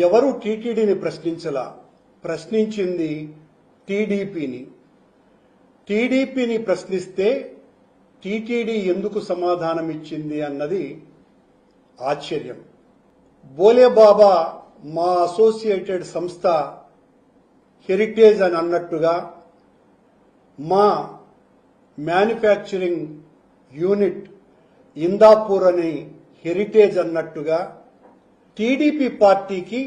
ఎవరు టీటీడీని ప్రశ్నించలా, ప్రశ్నించింది టీడీపీని. టీడీపీని ప్రశ్నిస్తే టీటీడీ ఎందుకు సమాధానం ఇచ్చింది అన్నది ఆశ్చర్యం. బోలేబాబా మా అసోసియేటెడ్ సంస్థ హెరిటేజ్ అని అన్నట్టుగా, మా మ్యానుఫ్యాక్చరింగ్ యూనిట్ ఇందాపూర్ అని హెరిటేజ్ అన్నట్టుగా టీడీపీ పార్టీకి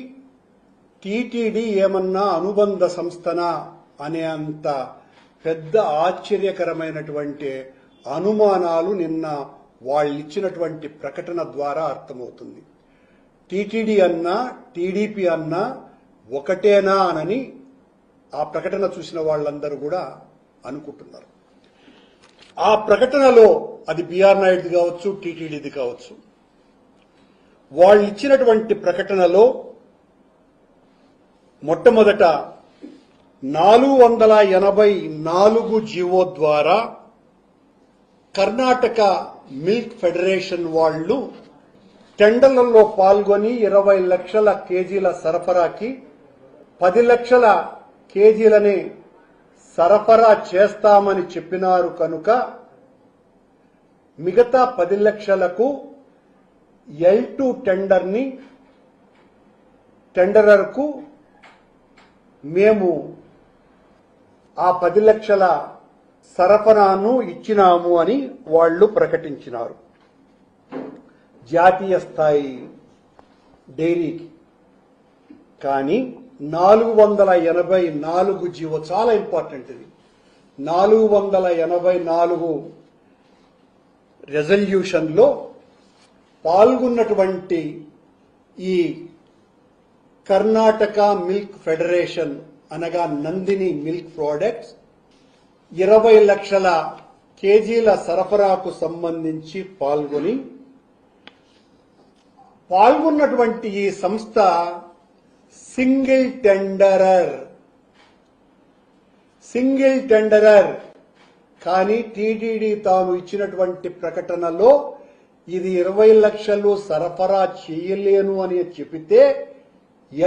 టీటీడీ ఏమన్నా అనుబంధ సంస్థనా అనే అంత పెద్ద ఆశ్చర్యకరమైనటువంటి అనుమానాలు నిన్న వాళ్ళిచ్చినటువంటి ప్రకటన ద్వారా అర్థమవుతుంది. టీటీడీ అన్నా టీడీపీ అన్నా ఒకటేనా అని ఆ ప్రకటన చూసిన వాళ్ళందరూ కూడా అనుకుంటున్నారు. ఆ ప్రకటనలో అది బిఆర్ నాయుడుది కావచ్చు, టీటీడీది కావచ్చు, వాళ్ళు ఇచ్చినటువంటి ప్రకటనలో మొట్టమొదట 484 జీవో ద్వారా కర్ణాటక మిల్క్ ఫెడరేషన్ వాళ్ళు టెండర్లలో పాల్గొని 20 లక్షల కేజీల సరఫరాకి 10 లక్షల కేజీలని సరఫరా చేస్తామని చెప్పినారు కనుక మిగతా 10 లక్షలకు L2 టెండరర్కు మేము ఆ 10 లక్షల సరఫరాను ఇచ్చినాము అని వాళ్ళు ప్రకటించినారు. జాతీయ స్థాయి డైరీకి. కానీ 484 జీవో చాలా ఇంపార్టెంట్. ఇది 484 రెజల్యూషన్లో పాల్గొన్నటువంటి ఈ కర్ణాటక మిల్క్ ఫెడరేషన్ అనగా నందిని మిల్క్ ప్రొడక్ట్స్ 20 లక్షల కేజీల సరఫరాకు సంబంధించి పాల్గొన్నటువంటి ఈ సంస్థ సింగిల్ టెండరర్. కానీ టీటీడీ తాను ఇచ్చినటువంటి ప్రకటనలో ఇది 20 లక్షలు సరఫరా చేయలేను అని చెబితే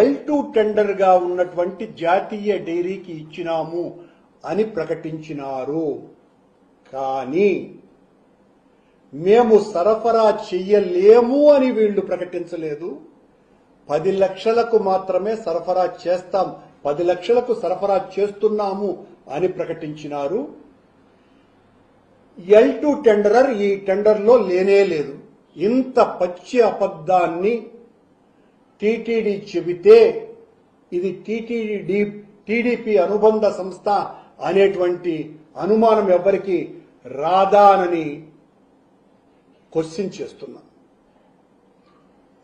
L2 టెండర్ గా ఉన్నటువంటి జాతీయ డైరీకి ఇచ్చినాము అని ప్రకటించినారు. కానీ మేము సరఫరా చెయ్యలేము అని వీళ్లు ప్రకటించలేదు. 10 లక్షలకు మాత్రమే సరఫరా చేస్తాం, 10 లక్షలకు సరఫరా చేస్తున్నాము అని ప్రకటించినారు. L2 టెండరర్ ఈ టెండర్లో లేనే లేదు. ఇంత పచ్చి అబద్ధాన్ని టీటీడీ చెబితే ఇది టీడీపీ అనుబంధ సంస్థ అనేటువంటి అనుమానం ఎవరికి రాదానని క్వశ్చన్ చేస్తున్నా.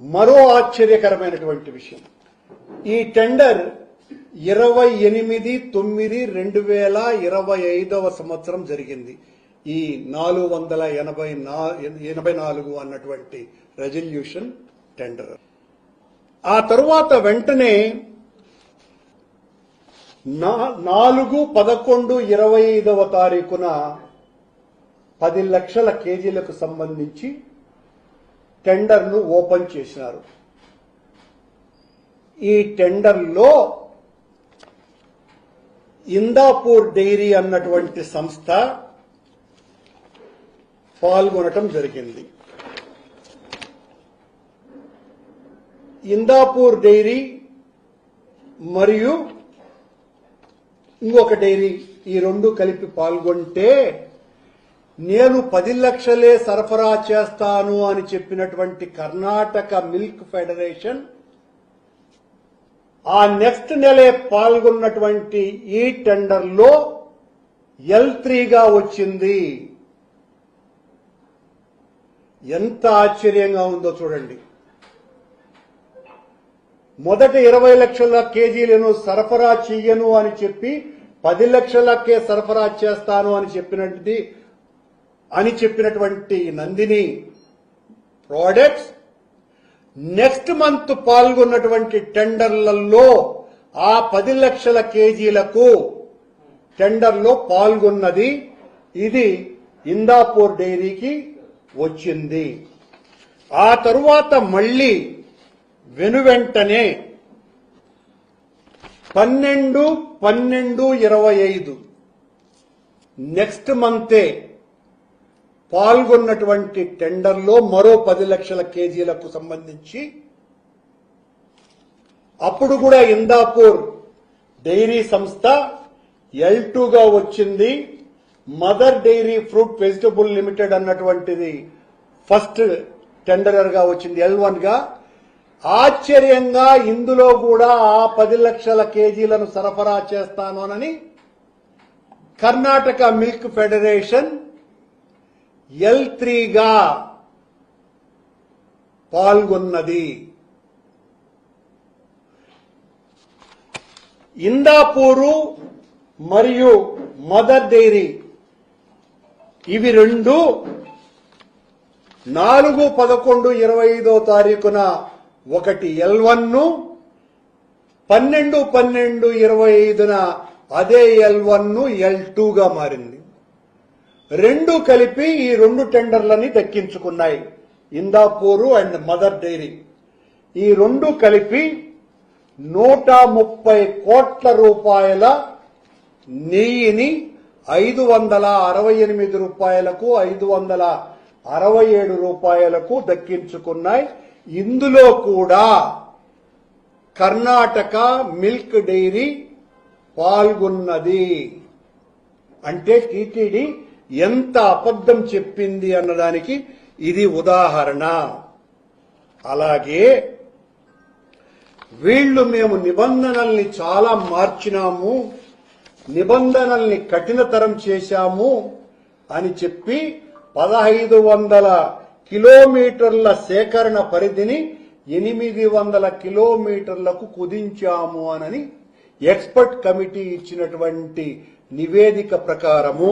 మరో ఆశ్చర్యకరమైనటువంటి విషయం, ఈ టెండర్ 28/9/2025 సంవత్సరం జరిగింది. ఈ 484 అన్నటువంటి రెజల్యూషన్ టెండర్. ఆ తరువాత వెంటనే 4/11/25 10 లక్షల కేజీలకు సంబంధించి టెండర్ను ఓపెన్ చేసినారు. ఈ టెండర్లో ఇందాపూర్ డైరీ అన్నటువంటి సంస్థ పాల్గొనటం జరిగింది. ఇందాపూర్ డైరీ మరియు ఇంకొక డైరీ ఈ రెండు కలిపి పాల్గొంటే నేను 10 లక్షలే సరఫరా చేస్తాను అని చెప్పినటువంటి కర్ణాటక మిల్క్ ఫెడరేషన్ ఆ నెక్స్ట్ నెలే పాల్గొన్నటువంటి ఈ టెండర్లో L3గా వచ్చింది. ఎంత ఆశ్చర్యంగా ఉందో చూడండి. మొదట 20 లక్షల కేజీలను సరఫరా చెయ్యను అని చెప్పి 10 లక్షలకే సరఫరా చేస్తాను అని చెప్పినటువంటి నందిని ప్రొడక్ట్స్ నెక్స్ట్ మంత్ పాల్గొన్నటువంటి టెండర్లలో ఆ 10 లక్షల కేజీలకు టెండర్లో పాల్గొన్నది. ఇది ఇందాపూర్ డైరీకి వచ్చింది. ఆ తరువాత మళ్లీ వెనువెంటనే 12/12/25 నెక్స్ట్ మంతే పాల్గొన్నటువంటి టెండర్లో మరో 10 లక్షల కేజీలకు సంబంధించి అప్పుడు కూడా ఇందాపూర్ డైరీ సంస్థ L2గా వచ్చింది. Mother Dairy fruit vegetable limited అన్నటువంటిది ఫస్ట్ టెండరర్ గా వచ్చింది L1గా. ఆశ్చర్యంగా ఇందులో కూడా ఆ 10 లక్షల కేజీలను సరఫరా చేస్తానని కర్ణాటక మిల్క్ ఫెడరేషన్ L3గా పాల్గొన్నది. ఇందాపూరు మరియు మదర్ డైరీ ఇవి రెండు 4/11/25 ఒకటి L1 12/12/25 అదే L1 L2గా మారింది. రెండు కలిపి ఈ రెండు టెండర్లని దక్కించుకున్నాయి. ఇందాపూరు అండ్ మదర్ డైరీ ఈ రెండు కలిపి 130 కోట్ల రూపాయల నెయ్యిని 568 రూపాయలకు 567 రూపాయలకు దక్కించుకున్నాయి. ఇందులో కూడా కర్ణాటక మిల్క్ డైరీ పాల్గొన్నది. అంటే టీటీడీ ఎంత అబద్ధం చెప్పింది అన్నదానికి ఇది ఉదాహరణ. అలాగే వీళ్లు మేము నిబంధనల్ని చాలా మార్చినాము, నిబంధనల్ని కఠినతరం చేశాము అని చెప్పి 1500 కిలోమీటర్ల సేకరణ పరిధిని 800 కిలోమీటర్లకు కుదించాము అని ఎక్స్పర్ట్ కమిటీ ఇచ్చినటువంటి నివేదిక ప్రకారము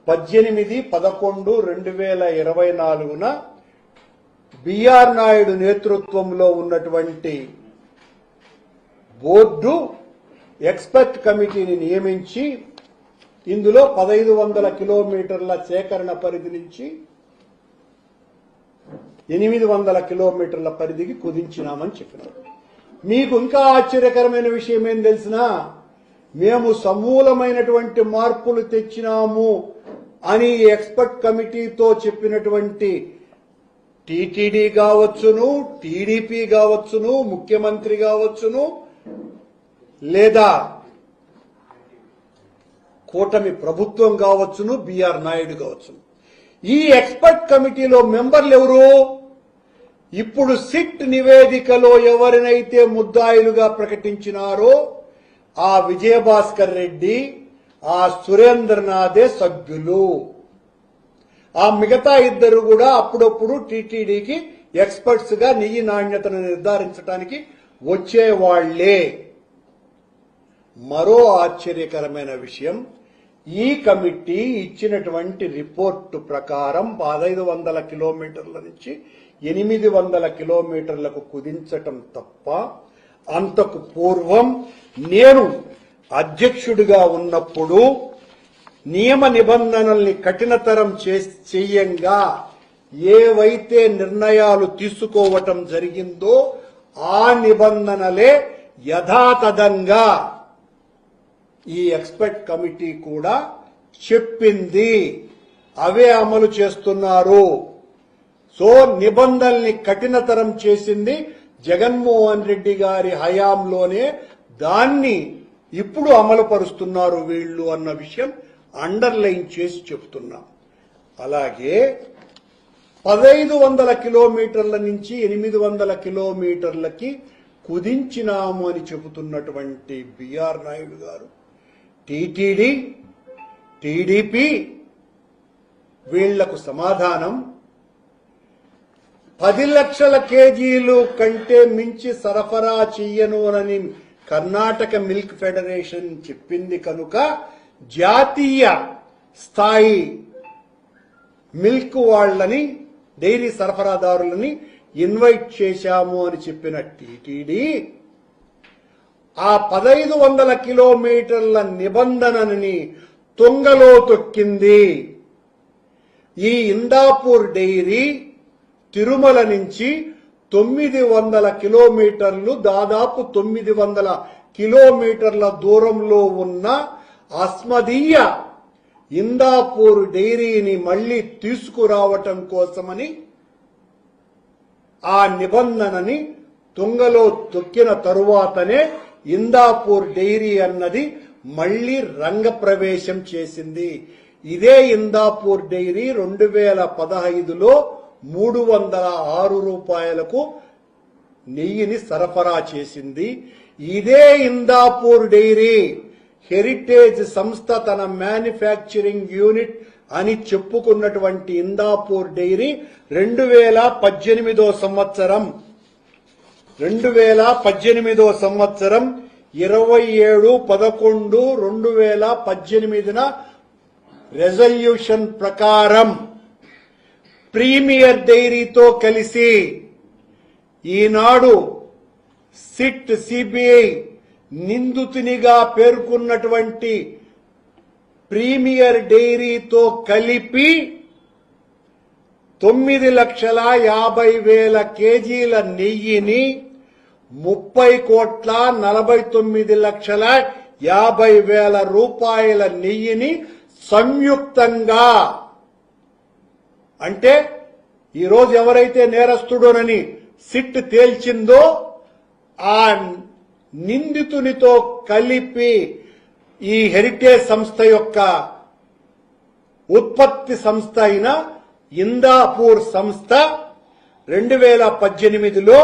18/11/2024 బిఆర్ నాయుడు నేతృత్వంలో ఉన్నటువంటి బోర్డు ఎక్స్పర్ట్ కమిటీని నియమించి ఇందులో 1500 కిలోమీటర్ల సేకరణ పరిధి నుంచి 800 కిలోమీటర్ల పరిధికి కుదించినామని చెప్పినారు. మీకు ఇంకా ఆశ్చర్యకరమైన విషయం ఏం తెలిసినా, మేము సమూలమైనటువంటి మార్పులు తెచ్చినాము అని ఎక్స్పర్ట్ కమిటీతో చెప్పినటువంటి టీటీడీ కావచ్చును, టీడీపీ కావచ్చును, ముఖ్యమంత్రి కావచ్చును, లేదా కూటమి ప్రభుత్వం కావచ్చును, బిఆర్ నాయుడు కావచ్చును, ఈ ఎక్స్పర్ట్ కమిటీలో మెంబర్లు ఎవరు? ఇప్పుడు సిట్ నివేదికలో ఎవరినైతే ముద్దాయిలుగా ప్రకటించినారో ఆ విజయభాస్కర్ రెడ్డి, ఆ సురేంద్రనాథే సభ్యులు. ఆ మిగతా ఇద్దరు కూడా అప్పుడప్పుడు టీటీడీకి ఎక్స్పర్ట్స్ గా నెయ్యి నాణ్యతను నిర్ధారించడానికి వచ్చేవాళ్లే. మరో ఆశ్చర్యకరమైన విషయం, ఈ కమిటీ ఇచ్చినటువంటి రిపోర్టు ప్రకారం 1500 కిలోమీటర్ల నుంచి 800 కిలోమీటర్లకు కుదించటం తప్ప అంతకు పూర్వం నేను అధ్యక్షుడిగా ఉన్నప్పుడు నియమ నిబంధనల్ని కఠినతరం చెయ్యంగా ఏవైతే నిర్ణయాలు తీసుకోవటం జరిగిందో ఆ నిబంధనలే యథాతథంగా ఈ ఎక్స్పర్ట్ కమిటీ కూడా చెప్పింది, అవే అమలు చేస్తున్నారు. సో నిబంధనల్ని కఠినతరం చేసింది జగన్మోహన్ రెడ్డి గారి హయాంలోనే, దాన్ని ఇప్పుడు అమలు పరుస్తున్నారు వీళ్లు అన్న విషయం అండర్లైన్ చేసి చెప్తున్నాం. అలాగే 1500 కిలోమీటర్ల నుంచి 800 కిలోమీటర్లకి కుదించినాము అని చెబుతున్నటువంటి బిఆర్ నాయుడు గారు, టీటీడీ, టీడీపీ వీళ్లకు సమాధానం 10 లక్షల కేజీలు కంటే మించి సరఫరా చెయ్యను అని కర్ణాటక మిల్క్ ఫెడరేషన్ చెప్పింది కనుక జాతీయ స్థాయి మిల్క్ వాళ్లని, డైరీ సరఫరాదారులని ఇన్వైట్ చేశాము అని చెప్పిన టీటీడీ ఆ 1500 కిలోమీటర్ల నిబంధనని తుంగలో తొక్కింది. ఈ ఇందాపూర్ డైరీ తిరుమల నుంచి 900 కిలోమీటర్లు, దాదాపు 900 కిలోమీటర్ల దూరంలో ఉన్న అస్మదీయ ఇందాపూర్ డైరీని మళ్లీ తీసుకురావటం కోసమని ఆ నిబంధనని తుంగలో తొక్కిన తరువాతనే ఇందాపూర్ డైరీ అన్నది మళ్లీ రంగప్రవేశం చేసింది. ఇదే ఇందాపూర్ డైరీ 2015లో 306 రూపాయలకు నెయ్యిని సరఫరా చేసింది. ఇదే ఇందాపూర్ డైరీ హెరిటేజ్ సంస్థ తన మ్యానుఫ్యాక్చరింగ్ యూనిట్ అని చెప్పుకున్నటువంటి ఇందాపూర్ డైరీ 2018 సంవత్సరం 27/11/2018 రెజల్యూషన్ ప్రకారం ప్రీమియర్ డైరీతో కలిసి ఈనాడు సిట్ సిబిఐ నిందితునిగా పేర్కొన్నటువంటి ప్రీమియర్ డైరీతో కలిపి 9,50,000 కేజీల నెయ్యిని 30,49,50,000 రూపాయల నెయ్యిని సంయుక్తంగా, అంటే ఈరోజు ఎవరైతే నేరస్తుడోనని సిట్ తేల్చిందో ఆ నిందితునితో కలిపి ఈ హెరిటేజ్ సంస్థ యొక్క ఉత్పత్తి సంస్థ అయిన ఇందాపూర్ సంస్థ 2018లో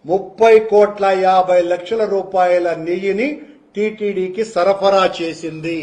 30,50,00,000 రూపాయల నెయ్యిని టీటీడీకి సరఫరా చేసింది.